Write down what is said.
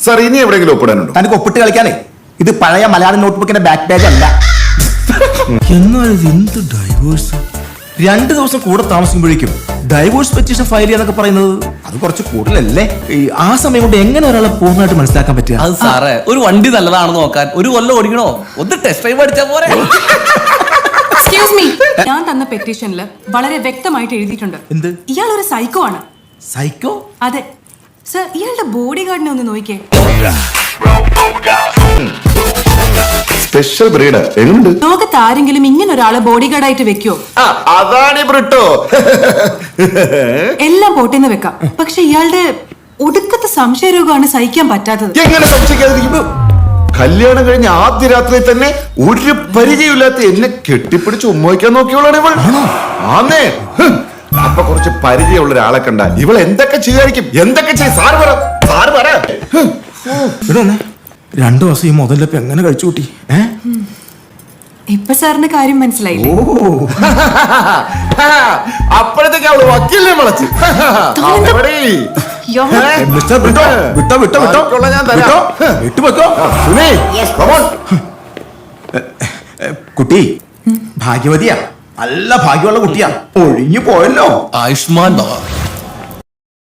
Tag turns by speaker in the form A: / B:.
A: Sir ഇനി എവിടെയെങ്കിലും ഒപ്പിടാനുണ്ടോ?
B: തനിക്ക് ഒപ്പിട്ട് കളിക്കാനേ ഇത് പഴയ മലയാളം നോട്ട്ബുക്കിന്റെ ബാക്ക് പേജ് അല്ല. എന്നാൽ എന്ത് ഡൈവോഴ്സ്? 2 ദിവസം കൂടെ താമസിക്കുമ്പോഴേക്കും ഡൈവോഴ്സ് പെറ്റീഷൻ ഫയൽ ചെയ്യാന്നൊക്കെ പറയുന്നത് അത് കുറച്ച് കൂടുതലല്ലേ? ആ സമയം കൊണ്ട് എങ്ങനെ ഒരാളെ പൂർണ്ണമായിട്ട് മനസ്സിലാക്കാൻ പറ്റുക?
C: അത് സാറേ, ഒരു വണ്ടി നല്ലതാണെന്ന് നോക്കാൻ 1 കൊല്ലം ഓടിക്കണോ? ഒന്ന് ടെസ്റ്റ് ഡ്രൈവ് അടിച്ചാ പോരെ?
D: എക്സ്ക്യൂസ് മീ, ഞാൻ തന്ന പെറ്റീഷനിൽ വളരെ വ്യക്തമായിട്ട് എഴുതിയിട്ടുണ്ട്.
B: എന്ത്?
D: ഇയാൾ ഒരു സൈക്കോ ആണ്.
B: സൈക്കോ?
D: അതെ സർ, ഇയാളുടെ ബോഡി ഗാർഡിനെ ഒന്ന് നോക്കിയേ.
A: സ്പെഷ്യൽ ബ്രീഡ് എങ്ങുണ്ട്?
D: ലോകത്ത് ആരെങ്കിലും ഇങ്ങനെ ഒരാളെ ബോഡി ഗാർഡായിട്ട് വെക്കോ?
A: അതാണ് ബ്രിട്ടോ.
D: എല്ലാം പോട്ടേന്ന് വെക്കാം, പക്ഷെ ഇയാളുടെ ഒടുക്കത്തെ സംശയരോഗമാണ് സഹിക്കാൻ പറ്റാത്തത്.
A: എങ്ങനെ സംശയിക്കാതിരിക്കും? കല്യാണം കഴിഞ്ഞ ആദ്യ രാത്രി തന്നെ ഒരു പരിചയമില്ലാത്ത എന്നെ കെട്ടിപ്പിടിച്ച് ഉമ്മയ്ക്കാൻ നോക്കിയോളാണ് ഇവൾ. ആന്നേ, അപ്പൊ കുറച്ച് പരിചയമുള്ള ഒരാളെ കണ്ടാൽ ഇവൾ എന്തൊക്കെ ചെയ്യായിരിക്കും? എന്തൊക്കെ ചെയ്യും? സാറ് പറ.
B: 2 ദിവസം ഈ മുതലപ്പ് എങ്ങനെ കഴിച്ചു കൂട്ടി?
D: ഇപ്പൊ സാറിന്റെ കാര്യം മനസ്സിലായില്ലേ?
A: അപ്പോഴത്തേക്ക് അവള് വക്കീലിനെ വിളച്ച്. ഞാൻ തരാം.
B: കുട്ടി ഭാഗ്യവതിയാ, നല്ല ഭാഗ്യമുള്ള കുട്ടിയാ. ഒഴിഞ്ഞു പോയല്ലോ.
C: ആയുഷ്മാൻ ഭവ.